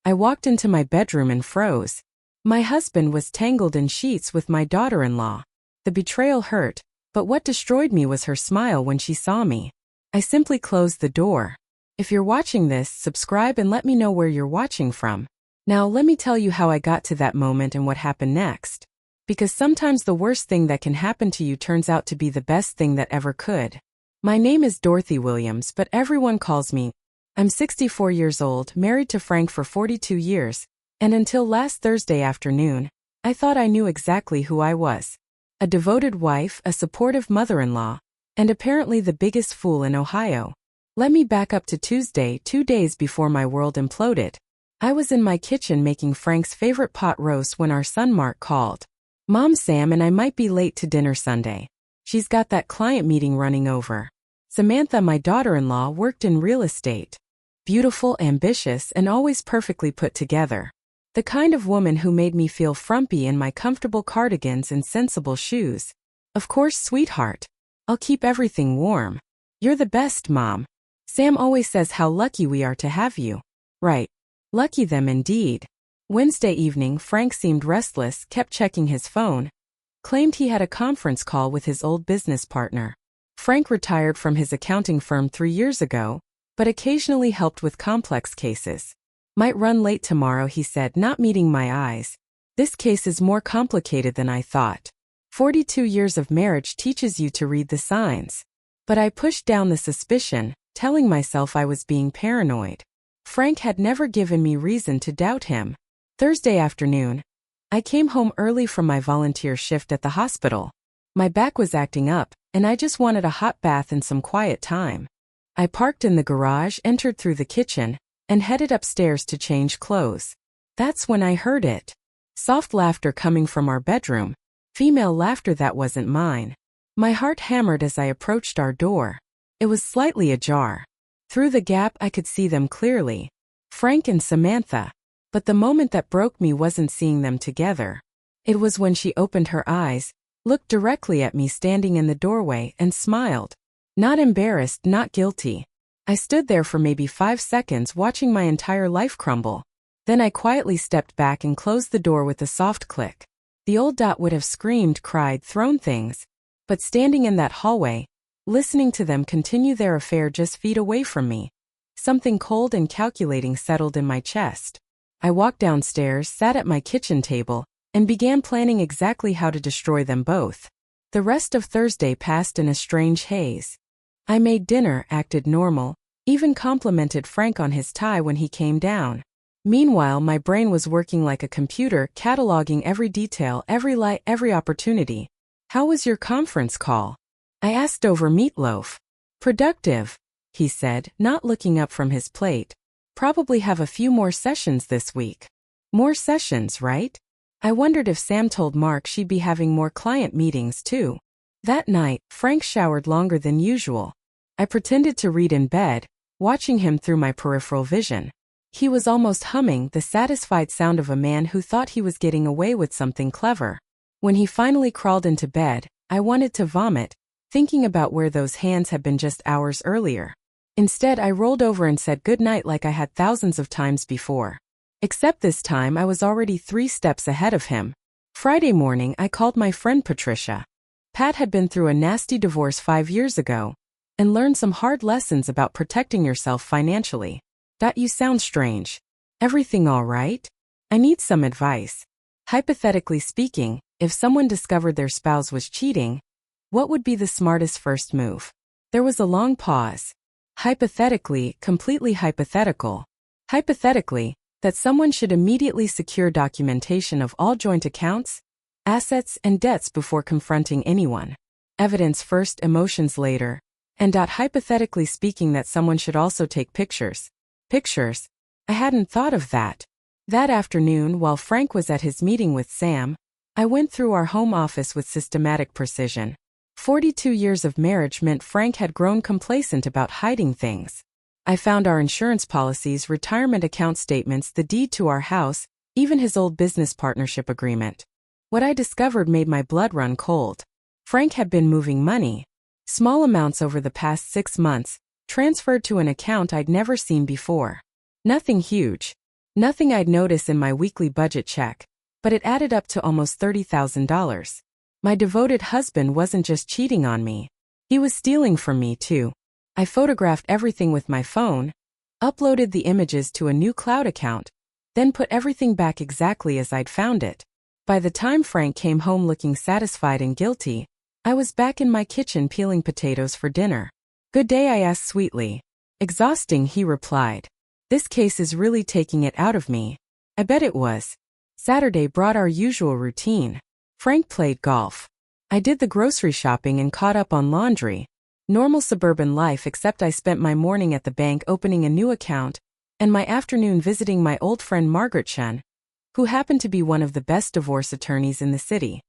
I walked into my bedroom and froze. My husband was tangled in sheets with my daughter-in-law. The betrayal hurt, but what destroyed me was her smile when she saw me. I simply closed the door. If you're watching this, subscribe and let me know where you're watching from. Now let me tell you how I got to that moment and what happened next. Because sometimes the worst thing that can happen to you turns out to be the best thing that ever could. My name is Dorothy Williams, but everyone calls me. I'm 64 years old, married to Frank for 42 years, and until last Thursday afternoon, I thought I knew exactly who I was. A devoted wife, a supportive mother-in-law, and apparently the biggest fool in Ohio. Let me back up to Tuesday, 2 days before my world imploded. I was in my kitchen making Frank's favorite pot roast when our son Mark called. Mom, Sam and I might be late to dinner Sunday. She's got that client meeting running over. Samantha, my daughter-in-law, worked in real estate. Beautiful, ambitious, and always perfectly put together. The kind of woman who made me feel frumpy in my comfortable cardigans and sensible shoes. Of course, sweetheart. I'll keep everything warm. You're the best, Mom. Sam always says how lucky we are to have you. Right. Lucky them indeed. Wednesday evening, Frank seemed restless, kept checking his phone. Claimed he had a conference call with his old business partner. Frank retired from his accounting firm 3 years ago, but occasionally helped with complex cases. Might run late tomorrow, he said, not meeting my eyes. This case is more complicated than I thought. 42 years of marriage teaches you to read the signs. But I pushed down the suspicion, telling myself I was being paranoid. Frank had never given me reason to doubt him. Thursday afternoon, I came home early from my volunteer shift at the hospital. My back was acting up, and I just wanted a hot bath and some quiet time. I parked in the garage, entered through the kitchen, and headed upstairs to change clothes. That's when I heard it. Soft laughter coming from our bedroom. Female laughter that wasn't mine. My heart hammered as I approached our door. It was slightly ajar. Through the gap I could see them clearly. Frank and Samantha. But the moment that broke me wasn't seeing them together. It was when she opened her eyes, looked directly at me standing in the doorway, and smiled. Not embarrassed, not guilty. I stood there for maybe 5 seconds watching my entire life crumble. Then I quietly stepped back and closed the door with a soft click. The old Dot would have screamed, cried, thrown things. But standing in that hallway, listening to them continue their affair just feet away from me, something cold and calculating settled in my chest. I walked downstairs, sat at my kitchen table, and began planning exactly how to destroy them both. The rest of Thursday passed in a strange haze. I made dinner, acted normal, even complimented Frank on his tie when he came down. Meanwhile, my brain was working like a computer, cataloging every detail, every light, every opportunity. How was your conference call? I asked over meatloaf. Productive, he said, not looking up from his plate. Probably have a few more sessions this week. More sessions, right? I wondered if Sam told Mark she'd be having more client meetings too. That night, Frank showered longer than usual. I pretended to read in bed, watching him through my peripheral vision. He was almost humming, the satisfied sound of a man who thought he was getting away with something clever. When he finally crawled into bed, I wanted to vomit, thinking about where those hands had been just hours earlier. Instead, I rolled over and said goodnight like I had thousands of times before. Except this time I was already 3 steps ahead of him. Friday morning, I called my friend Patricia. Pat had been through a nasty divorce 5 years ago, and learned some hard lessons about protecting yourself financially. You sound strange. Everything all right? I need some advice. Hypothetically speaking, if someone discovered their spouse was cheating, what would be the smartest first move? There was a long pause. Hypothetically, completely hypothetical. Hypothetically, that someone should immediately secure documentation of all joint accounts, assets, and debts before confronting anyone. Evidence first, emotions later. And hypothetically speaking, that someone should also take pictures. Pictures? I hadn't thought of that. That afternoon, while Frank was at his meeting with Sam, I went through our home office with systematic precision. 42 years of marriage meant Frank had grown complacent about hiding things. I found our insurance policies, retirement account statements, the deed to our house, even his old business partnership agreement. What I discovered made my blood run cold. Frank had been moving money, small amounts over the past 6 months, transferred to an account I'd never seen before. Nothing huge. Nothing I'd notice in my weekly budget check, but it added up to almost $30,000. My devoted husband wasn't just cheating on me. He was stealing from me too. I photographed everything with my phone, uploaded the images to a new cloud account, then put everything back exactly as I'd found it. By the time Frank came home looking satisfied and guilty, I was back in my kitchen peeling potatoes for dinner. "Good day," I asked sweetly. "Exhausting," he replied. "This case is really taking it out of me." I bet it was. Saturday brought our usual routine. Frank played golf. I did the grocery shopping and caught up on laundry. Normal suburban life, except I spent my morning at the bank opening a new account and my afternoon visiting my old friend Margaret Chen, who happened to be one of the best divorce attorneys in the city.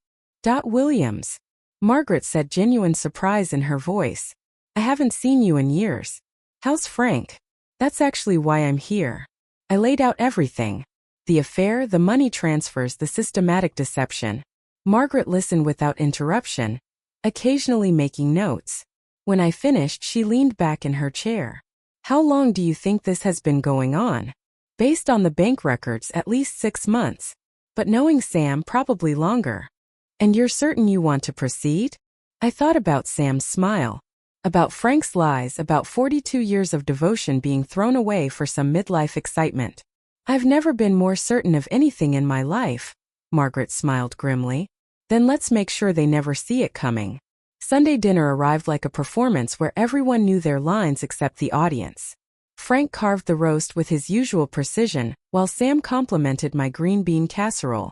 Williams. Margaret said, genuine surprise in her voice. "I haven't seen you in years. How's Frank?" "That's actually why I'm here." I laid out everything. The affair, the money transfers, the systematic deception. Margaret listened without interruption, occasionally making notes. When I finished, she leaned back in her chair. "How long do you think this has been going on?" "Based on the bank records, at least 6 months. But knowing Sam, probably longer." "And you're certain you want to proceed?" I thought about Sam's smile, about Frank's lies, about 42 years of devotion being thrown away for some midlife excitement. "I've never been more certain of anything in my life." Margaret smiled grimly. "Then let's make sure they never see it coming." Sunday dinner arrived like a performance where everyone knew their lines except the audience. Frank carved the roast with his usual precision, while Sam complimented my green bean casserole.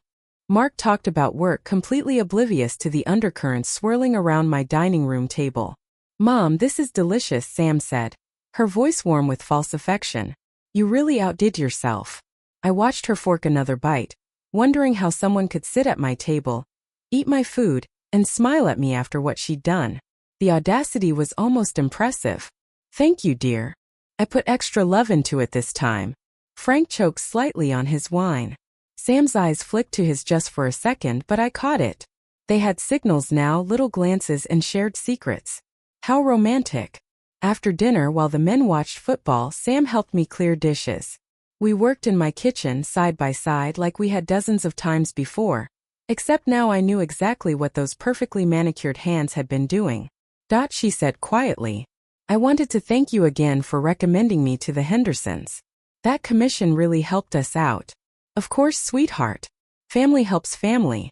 Mark talked about work, completely oblivious to the undercurrents swirling around my dining room table. "Mom, this is delicious," Sam said, her voice warm with false affection. "You really outdid yourself." I watched her fork another bite, wondering how someone could sit at my table, eat my food, and smile at me after what she'd done. The audacity was almost impressive. "Thank you, dear. I put extra love into it this time." Frank choked slightly on his wine. Sam's eyes flicked to his just for a second, but I caught it. They had signals now, little glances and shared secrets. How romantic. After dinner, while the men watched football, Sam helped me clear dishes. We worked in my kitchen side by side like we had dozens of times before. Except now I knew exactly what those perfectly manicured hands had been doing. She said quietly. "I wanted to thank you again for recommending me to the Hendersons. That commission really helped us out." "Of course, sweetheart. Family helps family."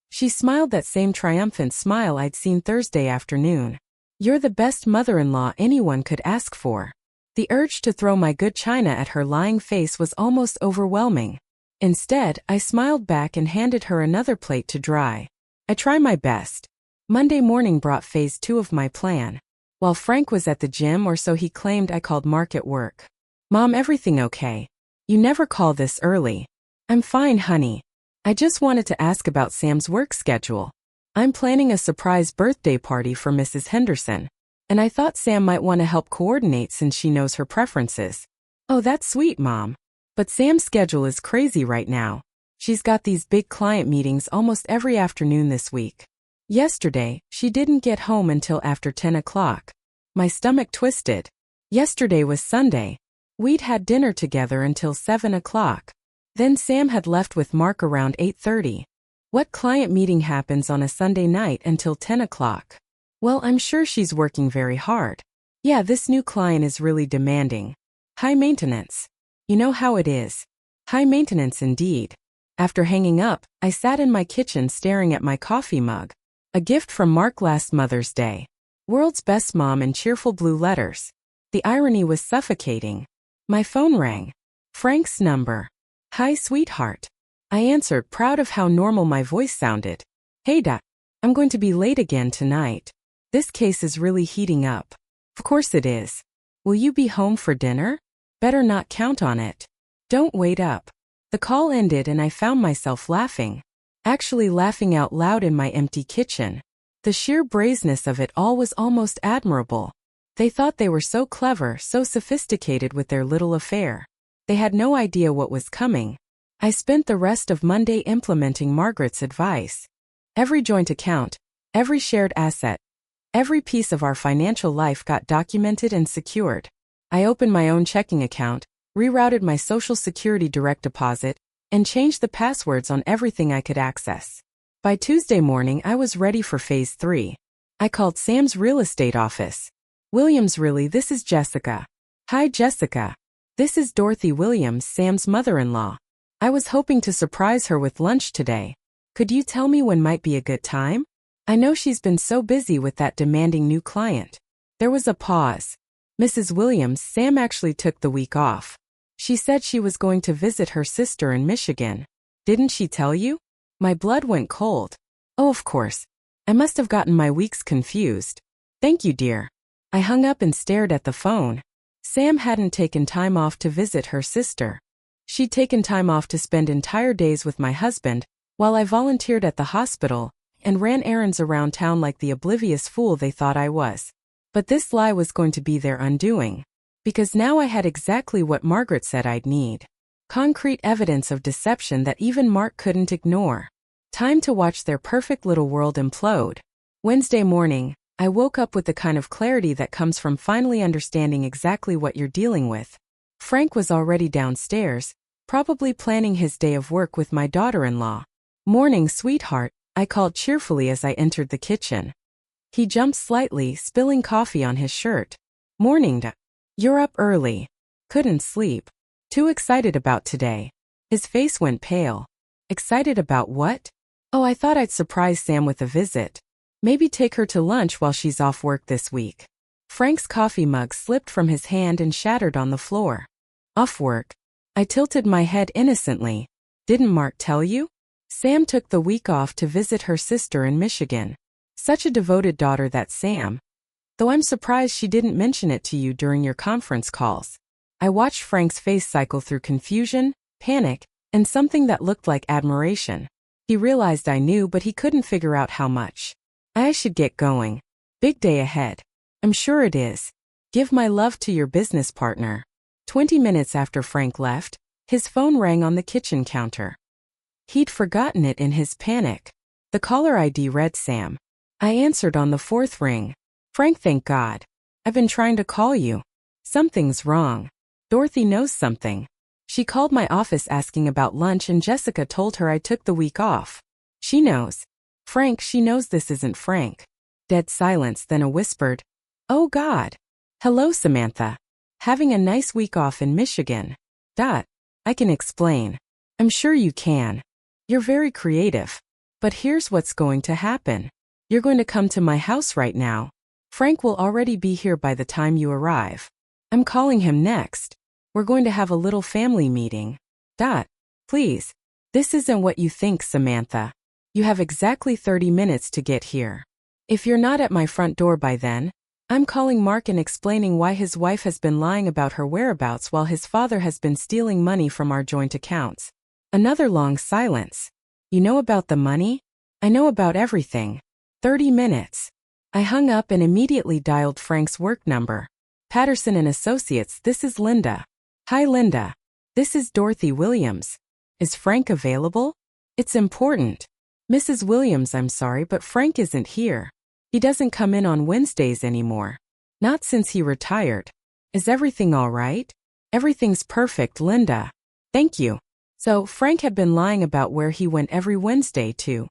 She smiled that same triumphant smile I'd seen Thursday afternoon. "You're the best mother-in-law anyone could ask for." The urge to throw my good china at her lying face was almost overwhelming. Instead, I smiled back and handed her another plate to dry. "I try my best." Monday morning brought phase 2 of my plan. While Frank was at the gym, or so he claimed, I called Mark at work. "Mom, everything okay? You never call this early." "I'm fine, honey. I just wanted to ask about Sam's work schedule. I'm planning a surprise birthday party for Mrs. Henderson, and I thought Sam might want to help coordinate since she knows her preferences." "Oh, that's sweet, Mom. But Sam's schedule is crazy right now. She's got these big client meetings almost every afternoon this week. Yesterday, she didn't get home until after 10 o'clock. My stomach twisted. Yesterday was Sunday. We'd had dinner together until 7 o'clock. Then Sam had left with Mark around 8:30. What client meeting happens on a Sunday night until 10 o'clock? Well, I'm sure she's working very hard. Yeah, this new client is really demanding. High maintenance. You know how it is. High maintenance indeed." After hanging up, I sat in my kitchen staring at my coffee mug. A gift from Mark last Mother's Day. World's best mom in cheerful blue letters. The irony was suffocating. My phone rang. Frank's number. "Hi, sweetheart." I answered, proud of how normal my voice sounded. "Hey, I'm going to be late again tonight. This case is really heating up." "Of course it is. Will you be home for dinner?" "Better not count on it." "Don't wait up." The call ended and I found myself laughing. Actually laughing out loud in my empty kitchen. The sheer brazenness of it all was almost admirable. They thought they were so clever, so sophisticated with their little affair. They had no idea what was coming. I spent the rest of Monday implementing Margaret's advice. Every joint account, every shared asset, every piece of our financial life got documented and secured. I opened my own checking account, rerouted my Social Security direct deposit, and changed the passwords on everything I could access. By Tuesday morning, I was ready for phase 3. I called Sam's real estate office. Williams, really, this is Jessica. Hi, Jessica. This is Dorothy Williams, Sam's mother-in-law. I was hoping to surprise her with lunch today. Could you tell me when might be a good time? I know she's been so busy with that demanding new client. There was a pause. Mrs. Williams, Sam actually took the week off. She said she was going to visit her sister in Michigan. Didn't she tell you? My blood went cold. Oh, of course. I must have gotten my weeks confused. Thank you, dear. I hung up and stared at the phone. Sam hadn't taken time off to visit her sister. She'd taken time off to spend entire days with my husband, while I volunteered at the hospital and ran errands around town like the oblivious fool they thought I was. But this lie was going to be their undoing. Because now I had exactly what Margaret said I'd need. Concrete evidence of deception that even Mark couldn't ignore. Time to watch their perfect little world implode. Wednesday morning, I woke up with the kind of clarity that comes from finally understanding exactly what you're dealing with. Frank was already downstairs, probably planning his day of work with my daughter-in-law. Morning, sweetheart, I called cheerfully as I entered the kitchen. He jumped slightly, spilling coffee on his shirt. Morning, You're up early. Couldn't sleep. Too excited about today. His face went pale. Excited about what? Oh, I thought I'd surprise Sam with a visit. Maybe take her to lunch while she's off work this week. Frank's coffee mug slipped from his hand and shattered on the floor. Off work. I tilted my head innocently. Didn't Mark tell you? Sam took the week off to visit her sister in Michigan. Such a devoted daughter, that Sam. Though I'm surprised she didn't mention it to you during your conference calls. I watched Frank's face cycle through confusion, panic, and something that looked like admiration. He realized I knew, but he couldn't figure out how much. I should get going. Big day ahead. I'm sure it is. Give my love to your business partner. 20 minutes after Frank left, his phone rang on the kitchen counter. He'd forgotten it in his panic. The caller ID read Sam. I answered on the 4th ring. Frank, thank God. I've been trying to call you. Something's wrong. Dorothy knows something. She called my office asking about lunch and Jessica told her I took the week off. She knows. Frank, she knows this isn't Frank. Dead silence, then a whispered, oh God. Hello, Samantha. Having a nice week off in Michigan. I can explain. I'm sure you can. You're very creative. But here's what's going to happen. You're going to come to my house right now. Frank will already be here by the time you arrive. I'm calling him next. We're going to have a little family meeting. Please. This isn't what you think, Samantha. You have exactly 30 minutes to get here. If you're not at my front door by then, I'm calling Mark and explaining why his wife has been lying about her whereabouts while his father has been stealing money from our joint accounts. Another long silence. You know about the money? I know about everything. 30 minutes. I hung up and immediately dialed Frank's work number. Patterson and Associates, this is Linda. Hi, Linda. This is Dorothy Williams. Is Frank available? It's important. Mrs. Williams, I'm sorry, but Frank isn't here. He doesn't come in on Wednesdays anymore. Not since he retired. Is everything all right? Everything's perfect, Linda. Thank you. So, Frank had been lying about where he went every Wednesday, too.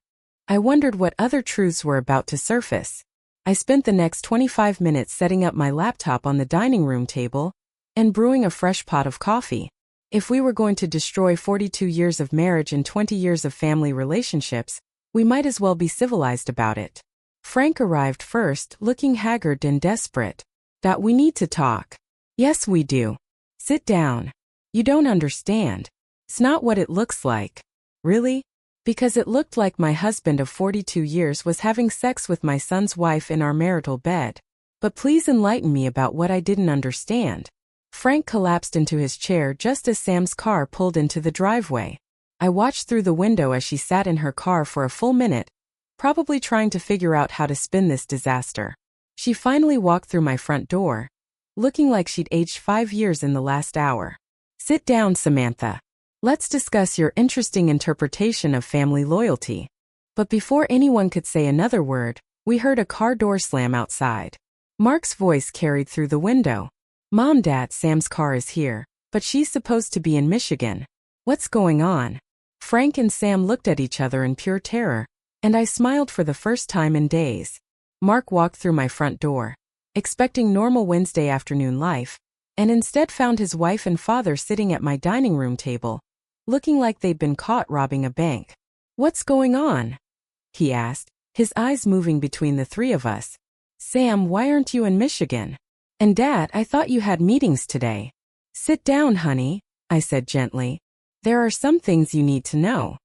I wondered what other truths were about to surface. I spent the next 25 minutes setting up my laptop on the dining room table and brewing a fresh pot of coffee. If we were going to destroy 42 years of marriage and 20 years of family relationships, we might as well be civilized about it. Frank arrived first, looking haggard and desperate. We need to talk. Yes, we do. Sit down. You don't understand. It's not what it looks like. Really? Because it looked like my husband of 42 years was having sex with my son's wife in our marital bed. But please enlighten me about what I didn't understand. Frank collapsed into his chair just as Sam's car pulled into the driveway. I watched through the window as she sat in her car for a full minute, probably trying to figure out how to spin this disaster. She finally walked through my front door, looking like she'd aged 5 years in the last hour. Sit down, Samantha. Let's discuss your interesting interpretation of family loyalty. But before anyone could say another word, we heard a car door slam outside. Mark's voice carried through the window. Mom, Dad, Sam's car is here. But she's supposed to be in Michigan. What's going on? Frank and Sam looked at each other in pure terror, and I smiled for the first time in days. Mark walked through my front door, expecting normal Wednesday afternoon life, and instead found his wife and father sitting at my dining room table, looking like they'd been caught robbing a bank. "What's going on?" he asked, his eyes moving between the three of us. "Sam, why aren't you in Michigan? And Dad, I thought you had meetings today." "Sit down, honey," I said gently. "There are some things you need to know."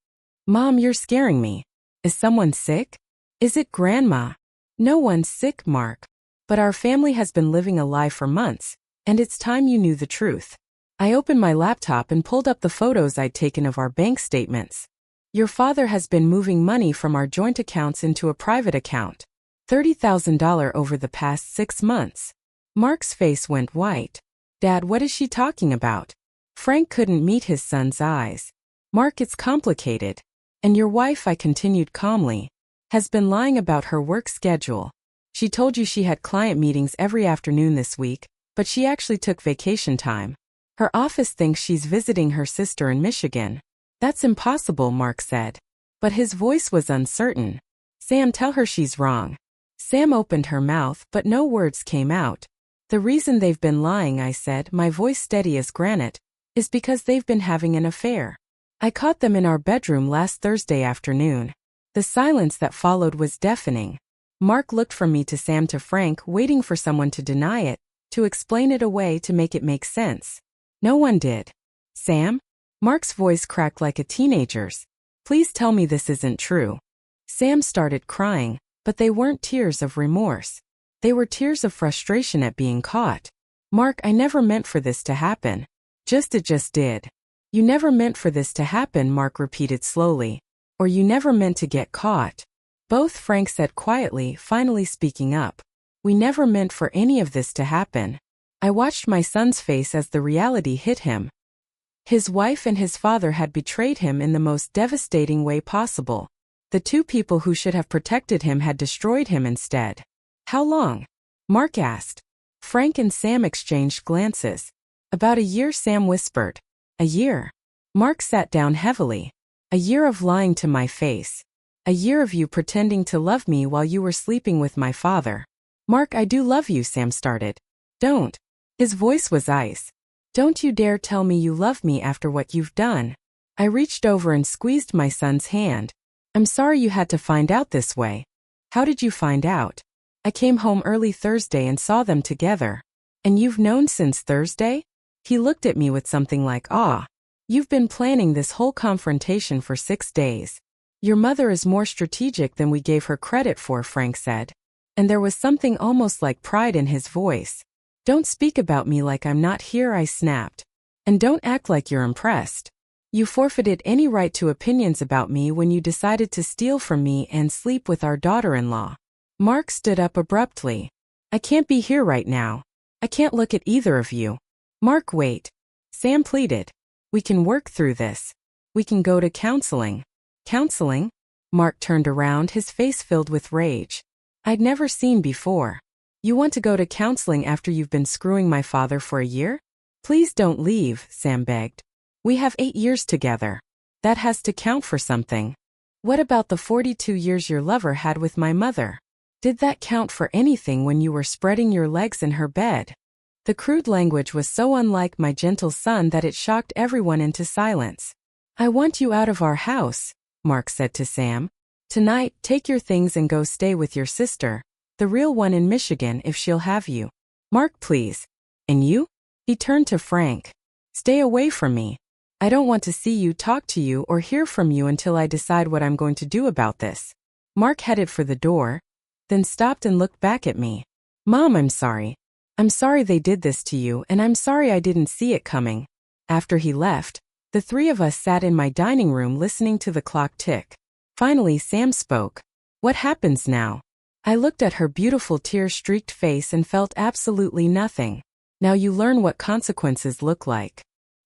"Mom, you're scaring me. Is someone sick? Is it Grandma?" "No one's sick, Mark. But our family has been living a lie for months, and it's time you knew the truth." I opened my laptop and pulled up the photos I'd taken of our bank statements. "Your father has been moving money from our joint accounts into a private account. $30,000 over the past 6 months. Mark's face went white. "Dad, what is she talking about?" Frank couldn't meet his son's eyes. "Mark, it's complicated. And your wife," I continued calmly, "has been lying about her work schedule. She told you she had client meetings every afternoon this week, but she actually took vacation time. Her office thinks she's visiting her sister in Michigan." "That's impossible," Mark said. But his voice was uncertain. "Sam, tell her she's wrong." Sam opened her mouth, but no words came out. "The reason they've been lying," I said, my voice steady as granite, "is because they've been having an affair. I caught them in our bedroom last Thursday afternoon." The silence that followed was deafening. Mark looked from me to Sam to Frank, waiting for someone to deny it, to explain it away, to make it make sense. No one did. "Sam?" Mark's voice cracked like a teenager's. "Please tell me this isn't true." Sam started crying, but they weren't tears of remorse. They were tears of frustration at being caught. "Mark, I never meant for this to happen." It just did." "You never meant for this to happen," Mark repeated slowly. "Or you never meant to get caught." "Both," Frank said quietly, finally speaking up. "We never meant for any of this to happen." I watched my son's face as the reality hit him. His wife and his father had betrayed him in the most devastating way possible. The two people who should have protected him had destroyed him instead. "How long?" Mark asked. Frank and Sam exchanged glances. "About a year," Sam whispered. "A year?" Mark sat down heavily. "A year of lying to my face. A year of you pretending to love me while you were sleeping with my father." "Mark, I do love you," Sam started. "Don't." His voice was ice. "Don't you dare tell me you love me after what you've done." I reached over and squeezed my son's hand. "I'm sorry you had to find out this way." "How did you find out?" "I came home early Thursday and saw them together." "And you've known since Thursday?" He looked at me with something like awe. "You've been planning this whole confrontation for 6 days. Your mother is more strategic than we gave her credit for," Frank said. And there was something almost like pride in his voice. "Don't speak about me like I'm not here," I snapped. "And don't act like you're impressed. You forfeited any right to opinions about me when you decided to steal from me and sleep with our daughter-in-law." Mark stood up abruptly. "I can't be here right now. I can't look at either of you." "Mark, wait." Sam pleaded. "We can work through this. We can go to counseling." "Counseling?" Mark turned around, his face filled with rage. I'd never seen before. "You want to go to counseling after you've been screwing my father for a year?" "Please don't leave," Sam begged. "We have 8 years together. That has to count for something." "What about the 42 years your lover had with my mother? Did that count for anything when you were spreading your legs in her bed?" The crude language was so unlike my gentle son that it shocked everyone into silence. "I want you out of our house," Mark said to Sam. "Tonight, take your things and go stay with your sister, the real one in Michigan, if she'll have you." "Mark, please." "And you?" He turned to Frank. "Stay away from me. I don't want to see you, talk to you, or hear from you until I decide what I'm going to do about this." Mark headed for the door, then stopped and looked back at me. "Mom, I'm sorry. I'm sorry they did this to you, and I'm sorry I didn't see it coming." After he left, the three of us sat in my dining room listening to the clock tick. Finally, Sam spoke. "What happens now?" I looked at her beautiful tear-streaked face and felt absolutely nothing. "Now you learn what consequences look like."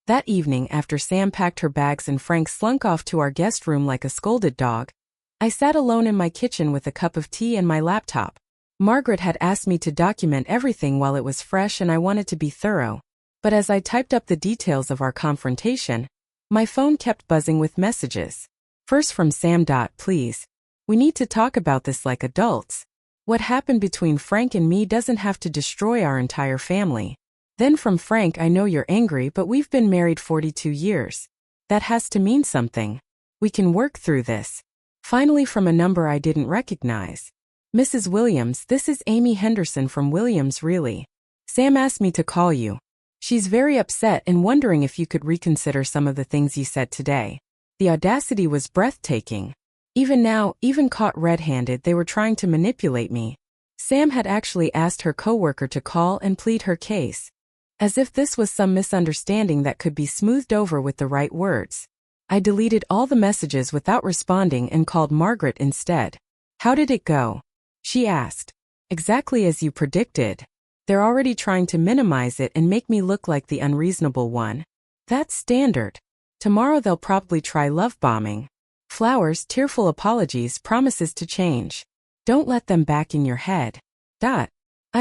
That evening, after Sam packed her bags and Frank slunk off to our guest room like a scolded dog, I sat alone in my kitchen with a cup of tea and my laptop. Margaret had asked me to document everything while it was fresh, and I wanted to be thorough. But as I typed up the details of our confrontation, my phone kept buzzing with messages. First from Sam. Please. We need to talk about this like adults. What happened between Frank and me doesn't have to destroy our entire family. Then from Frank, I know you're angry, but we've been married 42 years. That has to mean something. We can work through this. Finally from a number I didn't recognize. Mrs. Williams, this is Amy Henderson from Williams. Really? Sam asked me to call you. She's very upset and wondering if you could reconsider some of the things you said today. The audacity was breathtaking. Even now, even caught red-handed, they were trying to manipulate me. Sam had actually asked her coworker to call and plead her case. As if this was some misunderstanding that could be smoothed over with the right words. I deleted all the messages without responding and called Margaret instead. How did it go? She asked. Exactly as you predicted. They're already trying to minimize it and make me look like the unreasonable one. That's standard. Tomorrow they'll probably try love bombing. Flowers, tearful apologies, promises to change. Don't let them back in your head. I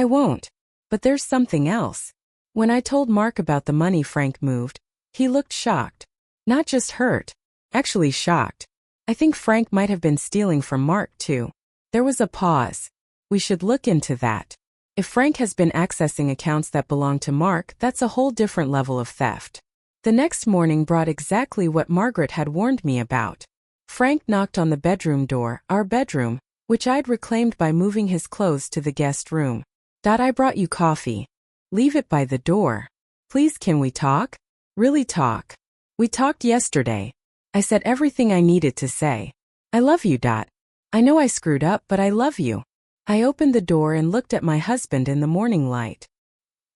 won't. But there's something else. When I told Mark about the money Frank moved, he looked shocked. Not just hurt. Actually shocked. I think Frank might have been stealing from Mark too. There was a pause. We should look into that. If Frank has been accessing accounts that belong to Mark, that's a whole different level of theft. The next morning brought exactly what Margaret had warned me about. Frank knocked on the bedroom door, our bedroom, which I'd reclaimed by moving his clothes to the guest room. I brought you coffee. Leave it by the door. Please, can we talk? Really talk. We talked yesterday. I said everything I needed to say. I love you. I know I screwed up, but I love you. I opened the door and looked at my husband in the morning light.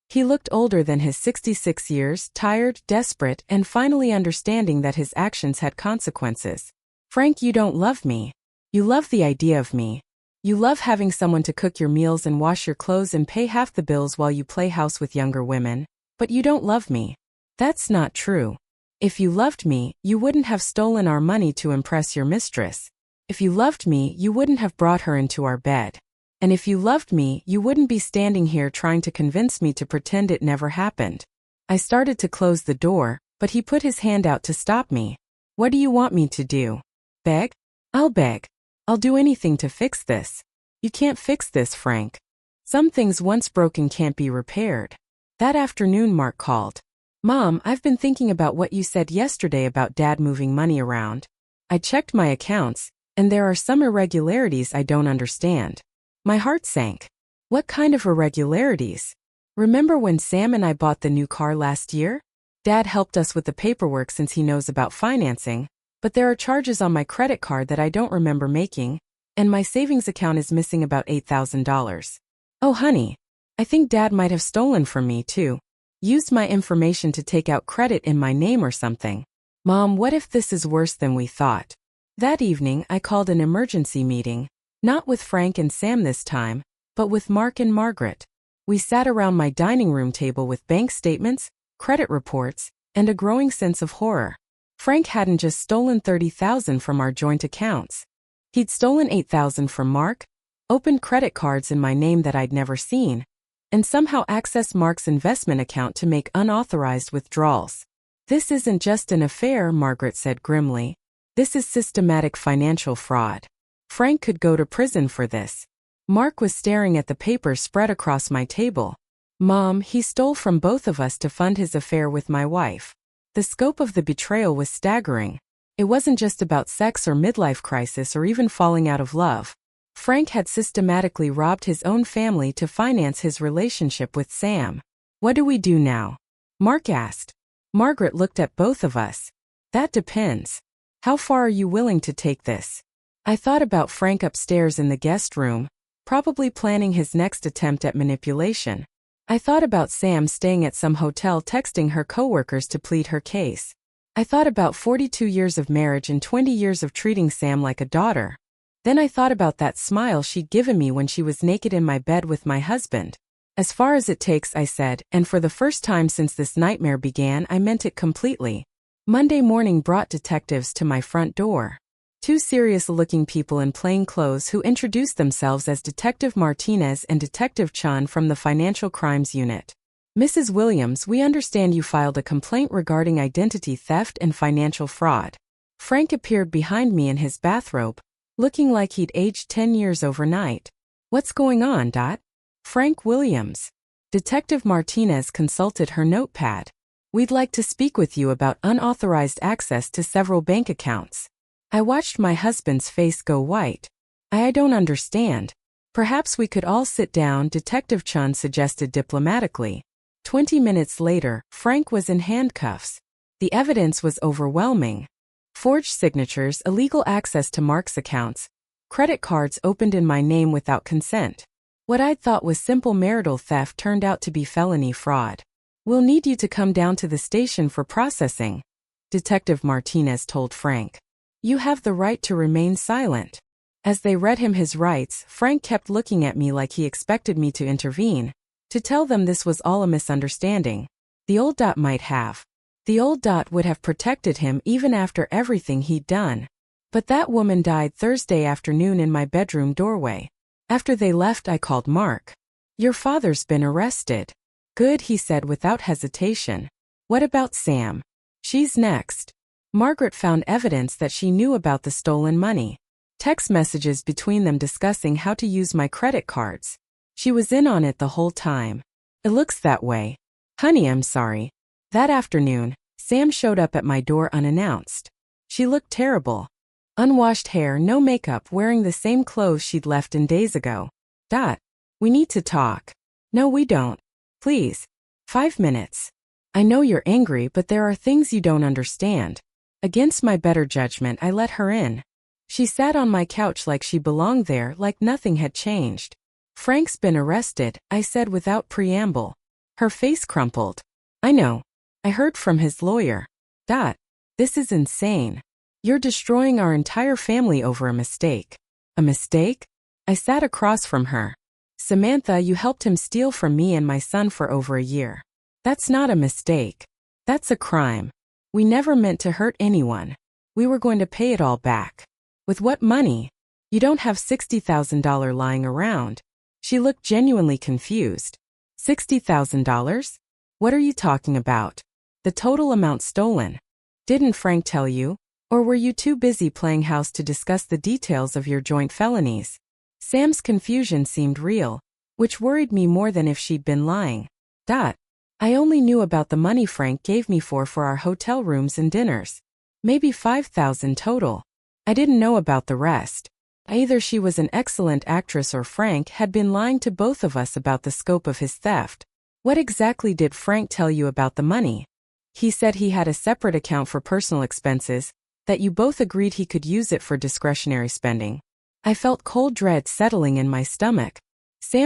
He looked older than his 66 years, tired, desperate, and finally understanding that his actions had consequences. Frank, you don't love me. You love the idea of me. You love having someone to cook your meals and wash your clothes and pay half the bills while you play house with younger women. But you don't love me. That's not true. If you loved me, you wouldn't have stolen our money to impress your mistress. If you loved me, you wouldn't have brought her into our bed. And if you loved me, you wouldn't be standing here trying to convince me to pretend it never happened. I started to close the door, but he put his hand out to stop me. What do you want me to do? Beg? I'll beg. I'll do anything to fix this. You can't fix this, Frank. Some things once broken can't be repaired. That afternoon Mark called. Mom, I've been thinking about what you said yesterday about Dad moving money around. I checked my accounts, and there are some irregularities I don't understand. My heart sank. What kind of irregularities? Remember when Sam and I bought the new car last year? Dad helped us with the paperwork since he knows about financing, but there are charges on my credit card that I don't remember making, and my savings account is missing about $8,000. Oh honey, I think Dad might have stolen from me too. Used my information to take out credit in my name or something. Mom, what if this is worse than we thought? That evening I called an emergency meeting, not with Frank and Sam this time, but with Mark and Margaret. We sat around my dining room table with bank statements, credit reports, and a growing sense of horror. Frank hadn't just stolen $30,000 from our joint accounts. He'd stolen $8,000 from Mark, opened credit cards in my name that I'd never seen, and somehow accessed Mark's investment account to make unauthorized withdrawals. This isn't just an affair, Margaret said grimly. This is systematic financial fraud. Frank could go to prison for this. Mark was staring at the papers spread across my table. Mom, he stole from both of us to fund his affair with my wife. The scope of the betrayal was staggering. It wasn't just about sex or midlife crisis or even falling out of love. Frank had systematically robbed his own family to finance his relationship with Sam. What do we do now? Mark asked. Margaret looked at both of us. That depends. How far are you willing to take this? I thought about Frank upstairs in the guest room, probably planning his next attempt at manipulation. I thought about Sam staying at some hotel texting her coworkers to plead her case. I thought about 42 years of marriage and 20 years of treating Sam like a daughter. Then I thought about that smile she'd given me when she was naked in my bed with my husband. As far as it takes, I said, and for the first time since this nightmare began, I meant it completely. Monday morning brought detectives to my front door. Two serious-looking people in plain clothes who introduced themselves as Detective Martinez and Detective Chan from the Financial Crimes Unit. Mrs. Williams, we understand you filed a complaint regarding identity theft and financial fraud. Frank appeared behind me in his bathrobe, looking like he'd aged 10 years overnight. What's going on, Dot? Frank Williams. Detective Martinez consulted her notepad. We'd like to speak with you about unauthorized access to several bank accounts. I watched my husband's face go white. I don't understand. Perhaps we could all sit down, Detective Chun suggested diplomatically. 20 minutes later, Frank was in handcuffs. The evidence was overwhelming. Forged signatures, illegal access to Mark's accounts, credit cards opened in my name without consent. What I'd thought was simple marital theft turned out to be felony fraud. We'll need you to come down to the station for processing, Detective Martinez told Frank. You have the right to remain silent. As they read him his rights, Frank kept looking at me like he expected me to intervene, to tell them this was all a misunderstanding. The old Dot might have. The old Dot would have protected him even after everything he'd done. But that woman died Thursday afternoon in my bedroom doorway. After they left, I called Mark. Your father's been arrested. Good, he said without hesitation. What about Sam? She's next. Margaret found evidence that she knew about the stolen money. Text messages between them discussing how to use my credit cards. She was in on it the whole time. It looks that way. Honey, I'm sorry. That afternoon, Sam showed up at my door unannounced. She looked terrible. Unwashed hair, no makeup, wearing the same clothes she'd left in days ago. Dot. We need to talk. No, we don't. Please. 5 minutes. I know you're angry, but there are things you don't understand. Against my better judgment, I let her in. She sat on my couch like she belonged there, like nothing had changed. Frank's been arrested, I said without preamble. Her face crumpled. I know. I heard from his lawyer. Dot. This is insane. You're destroying our entire family over a mistake. A mistake? I sat across from her. Samantha, you helped him steal from me and my son for over a year. That's not a mistake. That's a crime. We never meant to hurt anyone. We were going to pay it all back. With what money? You don't have $60,000 lying around. She looked genuinely confused. $60,000? What are you talking about? The total amount stolen. Didn't Frank tell you? Or were you too busy playing house to discuss the details of your joint felonies? Sam's confusion seemed real, which worried me more than if she'd been lying. Dot. I only knew about the money Frank gave me for our hotel rooms and dinners. Maybe $5,000 total. I didn't know about the rest. Either she was an excellent actress or Frank had been lying to both of us about the scope of his theft. What exactly did Frank tell you about the money? He said he had a separate account for personal expenses, that you both agreed he could use it for discretionary spending. I felt cold dread settling in my stomach.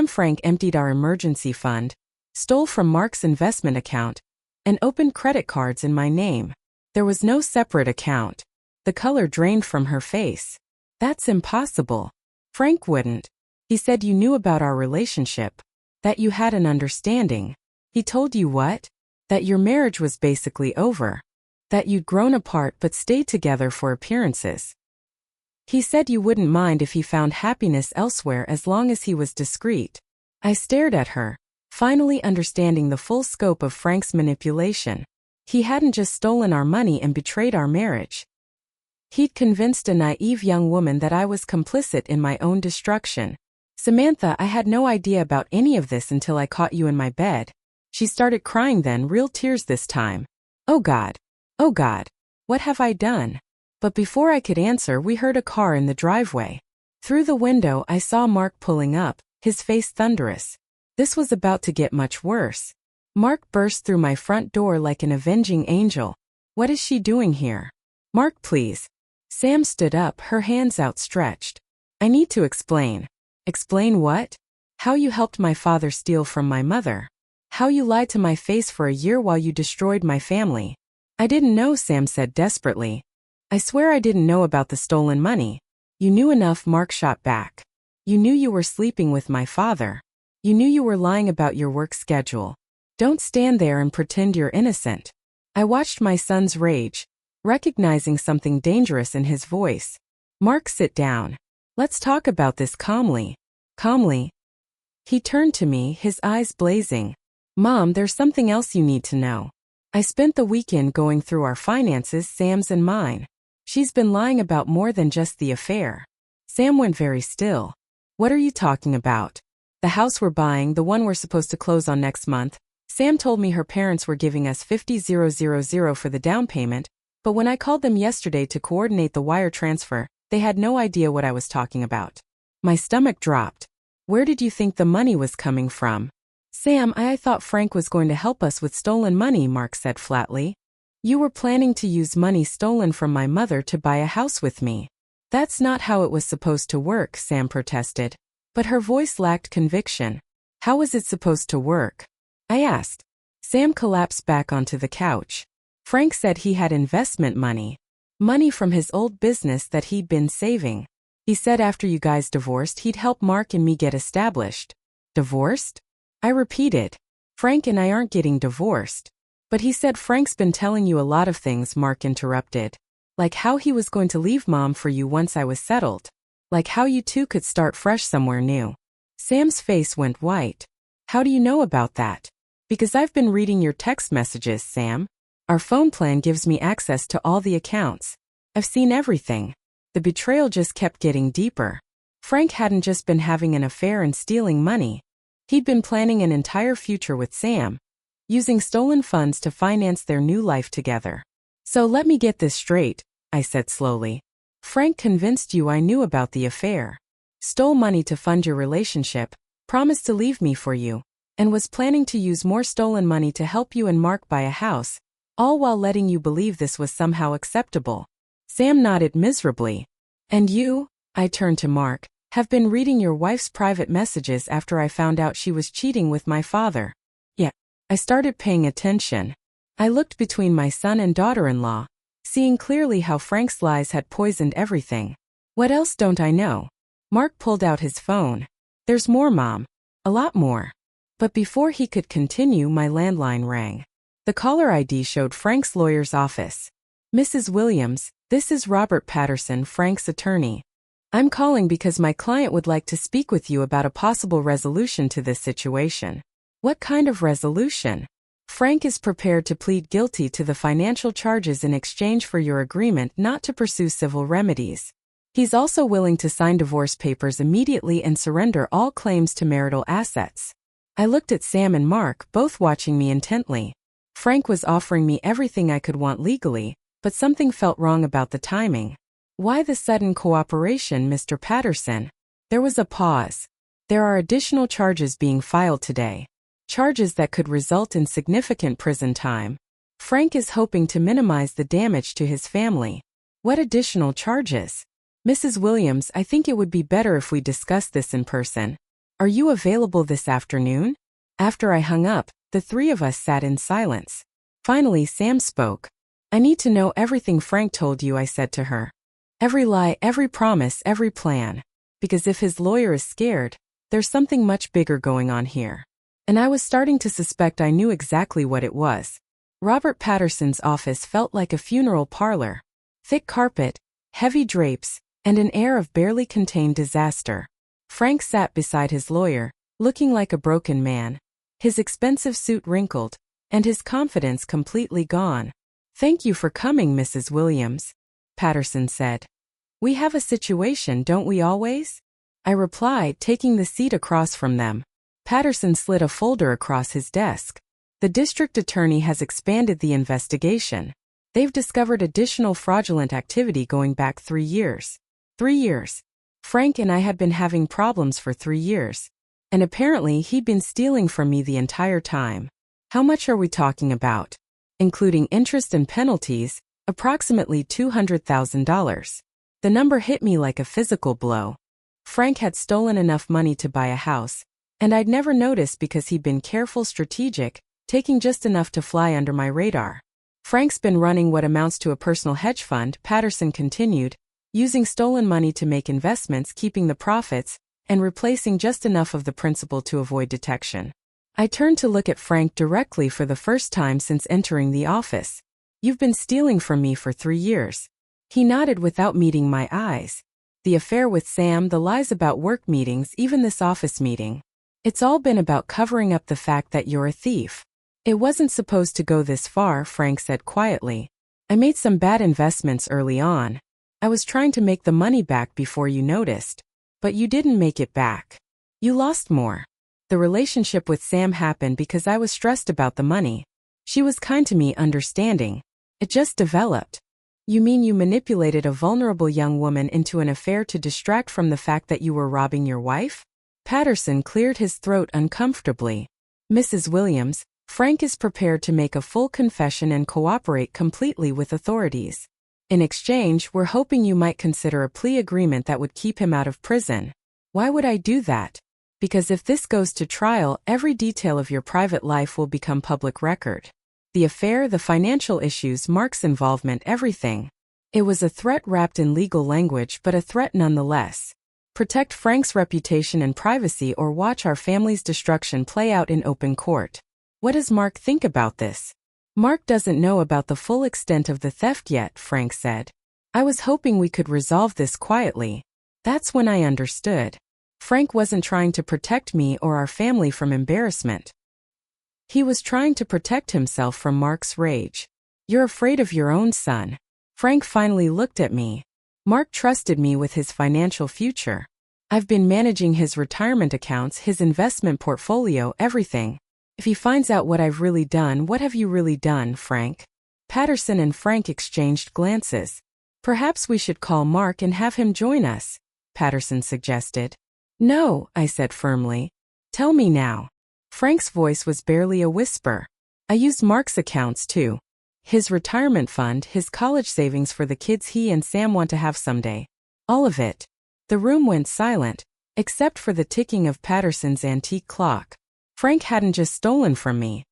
Frank emptied our emergency fund, stole from Mark's investment account, and opened credit cards in my name. There was no separate account. The color drained from her face. That's impossible. Frank wouldn't. He said you knew about our relationship, that you had an understanding. He told you what? That your marriage was basically over. That you'd grown apart but stayed together for appearances. He said you wouldn't mind if he found happiness elsewhere as long as he was discreet. I stared at her, finally understanding the full scope of Frank's manipulation. He hadn't just stolen our money and betrayed our marriage. He'd convinced a naive young woman that I was complicit in my own destruction. Samantha, I had no idea about any of this until I caught you in my bed. She started crying then, real tears this time. Oh God. Oh God. What have I done? But before I could answer, we heard a car in the driveway. Through the window, I saw Mark pulling up, his face thunderous. This was about to get much worse. Mark burst through my front door like an avenging angel. What is she doing here? Mark, please. Sam stood up, her hands outstretched. I need to explain. Explain what? How you helped my father steal from my mother. How you lied to my face for a year while you destroyed my family. I didn't know, Sam said desperately. I swear I didn't know about the stolen money. You knew enough, Mark shot back. You knew you were sleeping with my father. You knew you were lying about your work schedule. Don't stand there and pretend you're innocent. I watched my son's rage, recognizing something dangerous in his voice. Mark, sit down. Let's talk about this calmly. Calmly. He turned to me, his eyes blazing. Mom, there's something else you need to know. I spent the weekend going through our finances, Sam's and mine. She's been lying about more than just the affair. Sam went very still. What are you talking about? The house we're buying, the one we're supposed to close on next month. Sam told me her parents were giving us $50,000 for the down payment, but when I called them yesterday to coordinate the wire transfer, they had no idea what I was talking about. My stomach dropped. Where did you think the money was coming from? Sam, I thought Frank was going to help us with stolen money, Mark said flatly. You were planning to use money stolen from my mother to buy a house with me. That's not how it was supposed to work, Sam protested. But her voice lacked conviction. How was it supposed to work? I asked. Sam collapsed back onto the couch. Frank said he had investment money. Money from his old business that he'd been saving. He said after you guys divorced he'd help Mark and me get established. Divorced? I repeated. Frank and I aren't getting divorced. But he said Frank's been telling you a lot of things, Mark interrupted. Like how he was going to leave Mom for you once I was settled. Like how you two could start fresh somewhere new. Sam's face went white. How do you know about that? Because I've been reading your text messages, Sam. Our phone plan gives me access to all the accounts. I've seen everything. The betrayal just kept getting deeper. Frank hadn't just been having an affair and stealing money. He'd been planning an entire future with Sam, using stolen funds to finance their new life together. So let me get this straight, I said slowly. Frank convinced you I knew about the affair, stole money to fund your relationship, promised to leave me for you, and was planning to use more stolen money to help you and Mark buy a house, all while letting you believe this was somehow acceptable. Sam nodded miserably. And you, I turned to Mark, have been reading your wife's private messages after I found out she was cheating with my father. Yeah. I started paying attention. I looked between my son and daughter-in-law, seeing clearly how Frank's lies had poisoned everything. What else don't I know? Mark pulled out his phone. There's more, Mom. A lot more. But before he could continue, my landline rang. The caller ID showed Frank's lawyer's office. Mrs. Williams, this is Robert Patterson, Frank's attorney. I'm calling because my client would like to speak with you about a possible resolution to this situation. What kind of resolution? Frank is prepared to plead guilty to the financial charges in exchange for your agreement not to pursue civil remedies. He's also willing to sign divorce papers immediately and surrender all claims to marital assets. I looked at Sam and Mark, both watching me intently. Frank was offering me everything I could want legally, but something felt wrong about the timing. Why the sudden cooperation, Mr. Patterson? There was a pause. There are additional charges being filed today. Charges that could result in significant prison time. Frank is hoping to minimize the damage to his family. What additional charges? Mrs. Williams, I think it would be better if we discuss this in person. Are you available this afternoon? After I hung up, the three of us sat in silence. Finally, Sam spoke. I need to know everything Frank told you, I said to her. Every lie, every promise, every plan. Because if his lawyer is scared, there's something much bigger going on here. And I was starting to suspect I knew exactly what it was. Robert Patterson's office felt like a funeral parlor. Thick carpet, heavy drapes, and an air of barely contained disaster. Frank sat beside his lawyer, looking like a broken man. His expensive suit wrinkled, and his confidence completely gone. Thank you for coming, Mrs. Williams, Patterson said. We have a situation, don't we always? I replied, taking the seat across from them. Patterson slid a folder across his desk. The district attorney has expanded the investigation. They've discovered additional fraudulent activity going back 3 years. 3 years. Frank and I had been having problems for 3 years. And apparently he'd been stealing from me the entire time. How much are we talking about? Including interest and penalties, approximately $200,000. The number hit me like a physical blow. Frank had stolen enough money to buy a house, and I'd never noticed because he'd been careful, strategic, taking just enough to fly under my radar. Frank's been running what amounts to a personal hedge fund, Patterson continued, using stolen money to make investments, keeping the profits, and replacing just enough of the principal to avoid detection. I turned to look at Frank directly for the first time since entering the office. You've been stealing from me for 3 years. He nodded without meeting my eyes. The affair with Sam, the lies about work meetings, even this office meeting. It's all been about covering up the fact that you're a thief. It wasn't supposed to go this far, Frank said quietly. I made some bad investments early on. I was trying to make the money back before you noticed. But you didn't make it back. You lost more. The relationship with Sam happened because I was stressed about the money. She was kind to me, understanding. It just developed. You mean you manipulated a vulnerable young woman into an affair to distract from the fact that you were robbing your wife? Patterson cleared his throat uncomfortably. Mrs. Williams, Frank is prepared to make a full confession and cooperate completely with authorities. In exchange, we're hoping you might consider a plea agreement that would keep him out of prison. Why would I do that? Because if this goes to trial, every detail of your private life will become public record. The affair, the financial issues, Mark's involvement, everything. It was a threat wrapped in legal language, but a threat nonetheless. Protect Frank's reputation and privacy or watch our family's destruction play out in open court. What does Mark think about this? Mark doesn't know about the full extent of the theft yet, Frank said. I was hoping we could resolve this quietly. That's when I understood. Frank wasn't trying to protect me or our family from embarrassment. He was trying to protect himself from Mark's rage. You're afraid of your own son. Frank finally looked at me. Mark trusted me with his financial future. I've been managing his retirement accounts, his investment portfolio, everything. If he finds out what I've really done, what have you really done, Frank? Patterson and Frank exchanged glances. Perhaps we should call Mark and have him join us, Patterson suggested. No, I said firmly. Tell me now. Frank's voice was barely a whisper. I used Mark's accounts too. His retirement fund, his college savings for the kids he and Sam want to have someday. All of it. The room went silent, except for the ticking of Patterson's antique clock. Frank hadn't just stolen from me.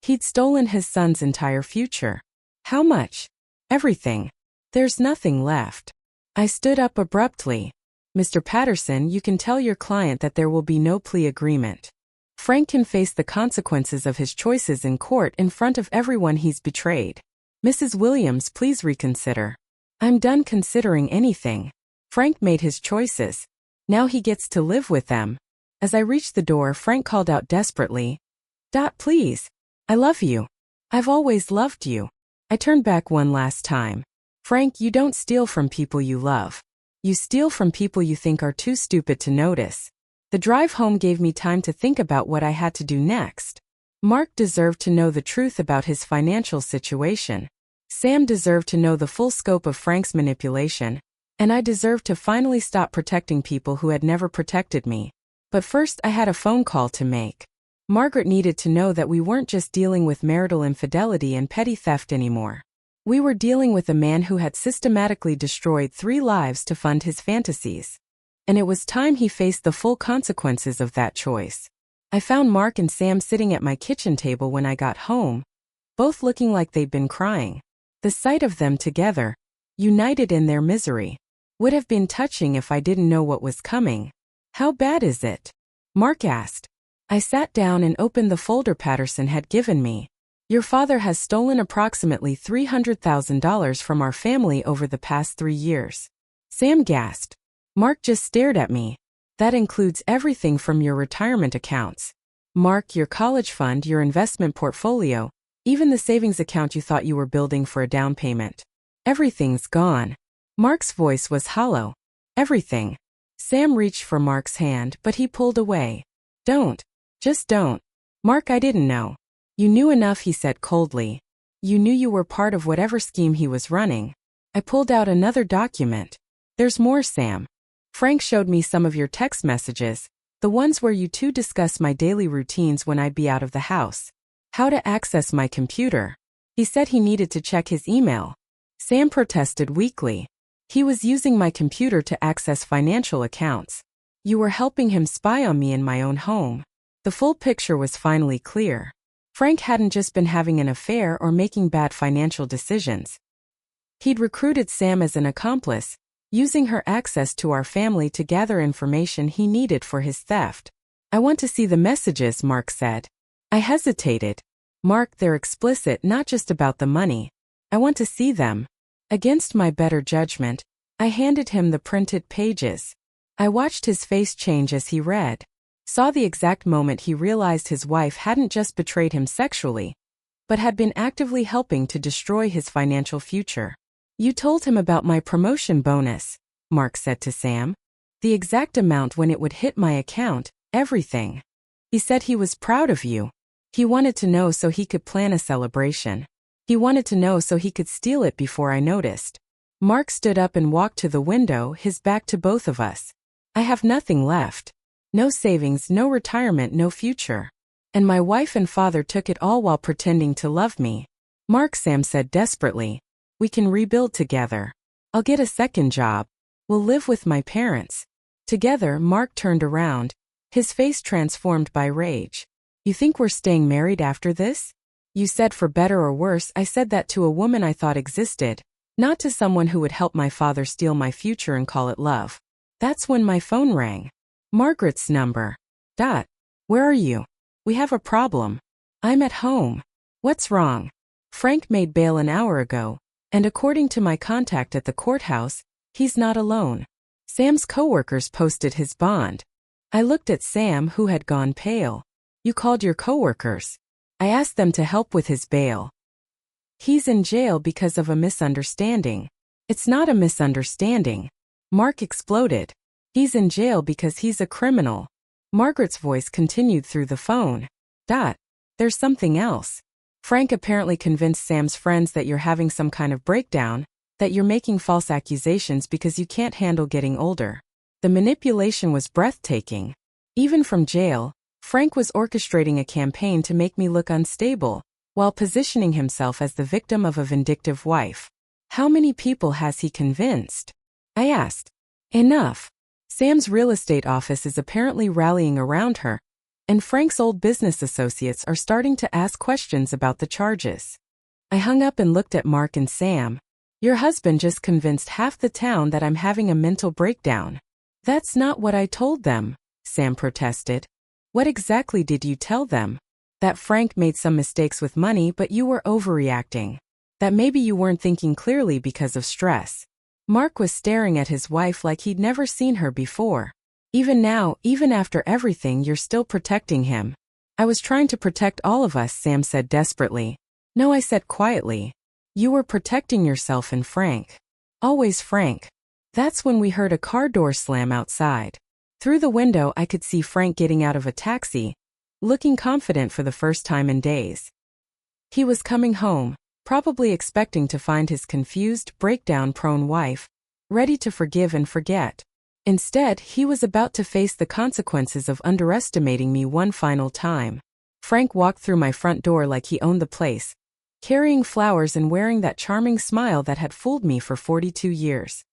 He'd stolen his son's entire future. How much? Everything. There's nothing left. I stood up abruptly. Mr. Patterson, you can tell your client that there will be no plea agreement. Frank can face the consequences of his choices in court in front of everyone he's betrayed. Mrs. Williams, please reconsider. I'm done considering anything. Frank made his choices. Now he gets to live with them. As I reached the door, Frank called out desperately, Please. I love you. I've always loved you. I turned back one last time. Frank, you don't steal from people you love. You steal from people you think are too stupid to notice. The drive home gave me time to think about what I had to do next. Mark deserved to know the truth about his financial situation. Sam deserved to know the full scope of Frank's manipulation. And I deserved to finally stop protecting people who had never protected me. But first I had a phone call to make. Margaret needed to know that we weren't just dealing with marital infidelity and petty theft anymore. We were dealing with a man who had systematically destroyed 3 lives to fund his fantasies. And it was time he faced the full consequences of that choice. I found Mark and Sam sitting at my kitchen table when I got home, both looking like they'd been crying. The sight of them together, united in their misery, would have been touching if I didn't know what was coming. How bad is it? Mark asked. I sat down and opened the folder Patterson had given me. Your father has stolen approximately $300,000 from our family over the past 3 years. Sam gasped. Mark just stared at me. That includes everything from your retirement accounts. Mark, your college fund, your investment portfolio, even the savings account you thought you were building for a down payment. Everything's gone. Mark's voice was hollow. Everything. Sam reached for Mark's hand, but he pulled away. Don't. Just don't. Mark, I didn't know. You knew enough, he said coldly. You knew you were part of whatever scheme he was running. I pulled out another document. There's more, Sam. Frank showed me some of your text messages, the ones where you two discuss my daily routines when I'd be out of the house. How to access my computer. He said he needed to check his email. Sam protested weakly. He was using my computer to access financial accounts. You were helping him spy on me in my own home. The full picture was finally clear. Frank hadn't just been having an affair or making bad financial decisions. He'd recruited Sam as an accomplice, using her access to our family to gather information he needed for his theft. I want to see the messages, Mark said. I hesitated. Mark, they're explicit, not just about the money. I want to see them. Against my better judgment, I handed him the printed pages. I watched his face change as he read. saw the exact moment he realized his wife hadn't just betrayed him sexually, but had been actively helping to destroy his financial future. "You told him about my promotion bonus," Mark said to Sam. "The exact amount when it would hit my account, everything. He said he was proud of you. He wanted to know so he could plan a celebration. He wanted to know so he could steal it before I noticed." Mark stood up and walked to the window, his back to both of us. "I have nothing left. No savings, no retirement, no future. And my wife and father took it all while pretending to love me." "Mark," Sam said desperately, "we can rebuild together. I'll get a second job. We'll live with my parents." Together, Mark turned around, his face transformed by rage. "You think we're staying married after this? You said for better or worse." "I said that to a woman I thought existed, not to someone who would help my father steal my future and call it love." That's when my phone rang. "Margaret's number. Where are you? We have a problem." "I'm at home." "What's wrong?" "Frank made bail an hour ago, and according to my contact at the courthouse, he's not alone. Sam's coworkers posted his bond." I looked at Sam, who had gone pale. "You called your coworkers?" "I asked them to help with his bail." "He's in jail because of a misunderstanding." "It's not a misunderstanding," Mark exploded. "He's in jail because he's a criminal." Margaret's voice continued through the phone. There's something else. Frank apparently convinced Sam's friends that you're having some kind of breakdown, that you're making false accusations because you can't handle getting older. The manipulation was breathtaking. Even from jail, Frank was orchestrating a campaign to make me look unstable, while positioning himself as the victim of a vindictive wife. "How many people has he convinced?" I asked. "Enough. Sam's real estate office is apparently rallying around her, and Frank's old business associates are starting to ask questions about the charges." I hung up and looked at Mark and Sam. "Your husband just convinced half the town that I'm having a mental breakdown." "That's not what I told them," Sam protested. "What exactly did you tell them?" "That Frank made some mistakes with money, but you were overreacting. That maybe you weren't thinking clearly because of stress." Mark was staring at his wife like he'd never seen her before. "Even now, even after everything, you're still protecting him." "I was trying to protect all of us," Sam said desperately. "No," I said quietly. "You were protecting yourself and Frank. Always Frank." That's when we heard a car door slam outside. Through the window I could see Frank getting out of a taxi, looking confident for the first time in days. He was coming home, probably expecting to find his confused, breakdown-prone wife, ready to forgive and forget. Instead, he was about to face the consequences of underestimating me one final time. Frank walked through my front door like he owned the place, carrying flowers and wearing that charming smile that had fooled me for 42 years.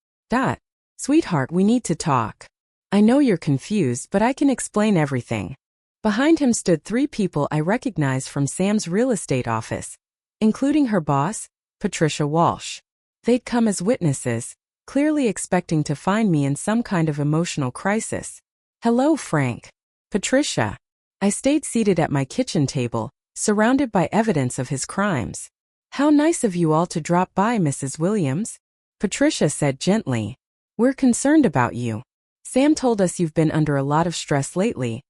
"Sweetheart, we need to talk. I know you're confused, but I can explain everything." Behind him stood 3 people I recognized from Sam's real estate office, including her boss, Patricia Walsh. They'd come as witnesses, clearly expecting to find me in some kind of emotional crisis. "Hello, Frank." "Patricia." I stayed seated at my kitchen table, surrounded by evidence of his crimes. "How nice of you all to drop by, Mrs. Williams," Patricia said gently. "We're concerned about you. Sam told us you've been under a lot of stress lately,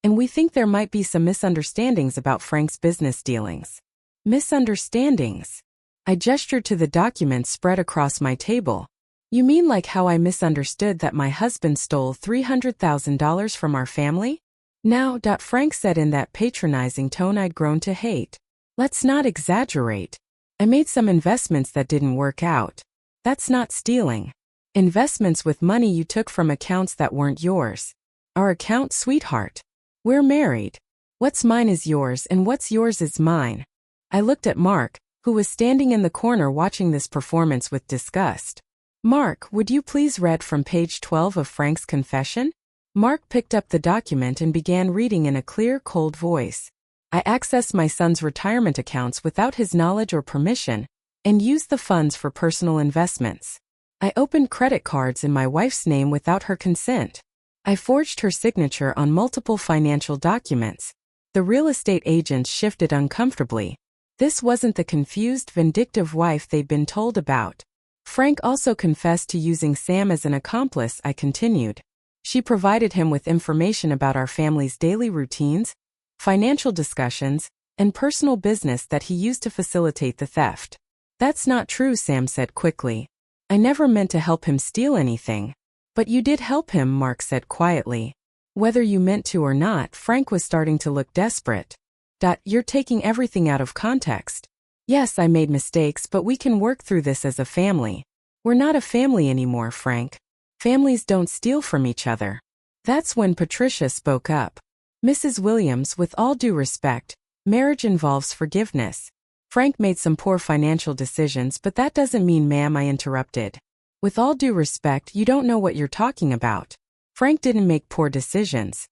and we think there might be some misunderstandings about Frank's business dealings." "Misunderstandings?" I gestured to the documents spread across my table. "You mean like how I misunderstood that my husband stole $300,000 from our family?" "Now," Frank said in that patronizing tone I'd grown to hate. "Let's not exaggerate. I made some investments that didn't work out. That's not stealing. Investments with money you took from accounts that weren't yours." "Our account, sweetheart. We're married. What's mine is yours and what's yours is mine." I looked at Mark, who was standing in the corner watching this performance with disgust. "Mark, would you please read from page 12 of Frank's confession?" Mark picked up the document and began reading in a clear, cold voice. "I accessed my son's retirement accounts without his knowledge or permission, and used the funds for personal investments. I opened credit cards in my wife's name without her consent. I forged her signature on multiple financial documents." The real estate agents shifted uncomfortably. This wasn't the confused, vindictive wife they'd been told about. "Frank also confessed to using Sam as an accomplice," I continued. She provided him with information about our family's daily routines, financial discussions, and personal business that he used to facilitate the theft. That's not true, Sam said quickly. I never meant to help him steal anything. But you did help him, Mark said quietly. Whether you meant to or not, Frank was starting to look desperate. You're taking everything out of context. Yes, I made mistakes, but we can work through this as a family. We're not a family anymore, Frank. Families don't steal from each other. That's when Patricia spoke up. Mrs. Williams, with all due respect, marriage involves forgiveness. Frank made some poor financial decisions, but that doesn't mean, ma'am, I interrupted. With all due respect, you don't know what you're talking about. Frank didn't make poor decisions.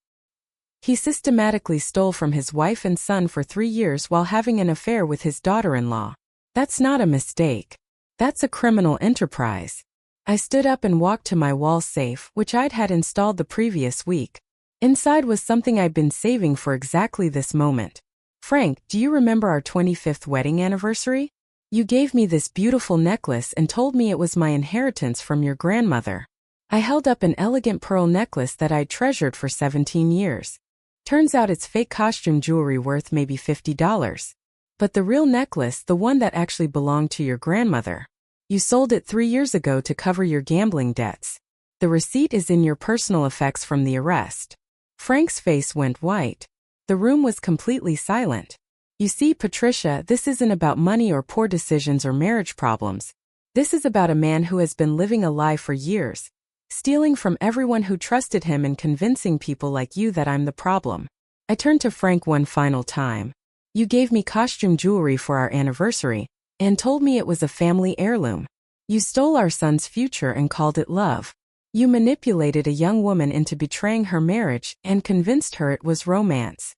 He systematically stole from his wife and son for 3 years while having an affair with his daughter-in-law. That's not a mistake. That's a criminal enterprise. I stood up and walked to my wall safe, which I'd had installed the previous week. Inside was something I'd been saving for exactly this moment. Frank, do you remember our 25th wedding anniversary? You gave me this beautiful necklace and told me it was my inheritance from your grandmother. I held up an elegant pearl necklace that I'd treasured for 17 years. Turns out it's fake costume jewelry worth maybe $50. But the real necklace, the one that actually belonged to your grandmother. You sold it 3 years ago to cover your gambling debts. The receipt is in your personal effects from the arrest. Frank's face went white. The room was completely silent. You see, Patricia, this isn't about money or poor decisions or marriage problems. This is about a man who has been living a lie for years, stealing from everyone who trusted him and convincing people like you that I'm the problem. I turned to Frank one final time. You gave me costume jewelry for our anniversary and told me it was a family heirloom. You stole our son's future and called it love. You manipulated a young woman into betraying her marriage and convinced her it was romance.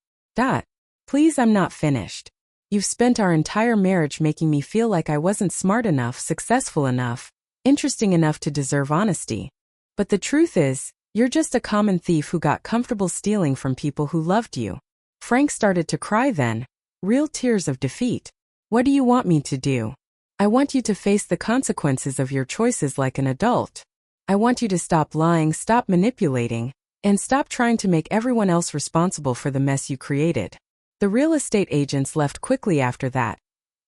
Please, I'm not finished. You've spent our entire marriage making me feel like I wasn't smart enough, successful enough, interesting enough to deserve honesty. But the truth is, you're just a common thief who got comfortable stealing from people who loved you. Frank started to cry then, real tears of defeat. What do you want me to do? I want you to face the consequences of your choices like an adult. I want you to stop lying, stop manipulating, and stop trying to make everyone else responsible for the mess you created. The real estate agents left quickly after that,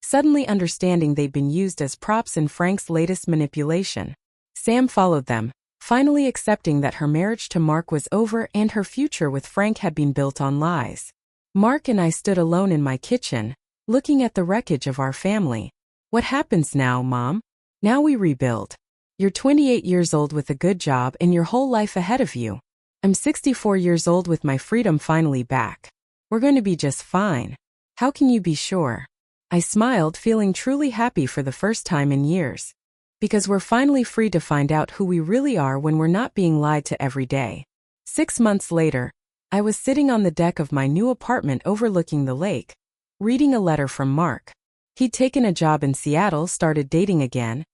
suddenly understanding they'd been used as props in Frank's latest manipulation. Sam followed them, finally accepting that her marriage to Mark was over and her future with Frank had been built on lies. Mark and I stood alone in my kitchen, looking at the wreckage of our family. What happens now, Mom? Now we rebuild. You're 28 years old with a good job and your whole life ahead of you. I'm 64 years old with my freedom finally back. We're going to be just fine. How can you be sure? I smiled, feeling truly happy for the first time in years. Because we're finally free to find out who we really are when we're not being lied to every day. 6 months later, I was sitting on the deck of my new apartment overlooking the lake, reading a letter from Mark. He'd taken a job in Seattle, started dating again,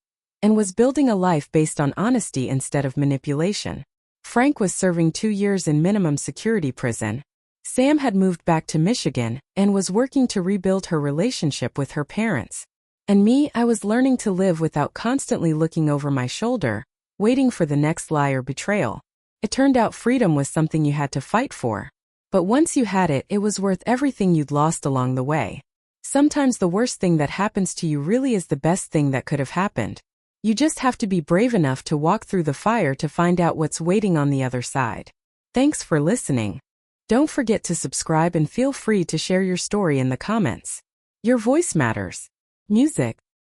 and was building a life based on honesty instead of manipulation. Frank was serving 2 years in minimum security prison. Sam had moved back to Michigan and was working to rebuild her relationship with her parents. And me, I was learning to live without constantly looking over my shoulder, waiting for the next lie or betrayal. It turned out freedom was something you had to fight for. But once you had it, it was worth everything you'd lost along the way. Sometimes the worst thing that happens to you really is the best thing that could have happened. You just have to be brave enough to walk through the fire to find out what's waiting on the other side. Thanks for listening. Don't forget to subscribe and feel free to share your story in the comments. Your voice matters. Music.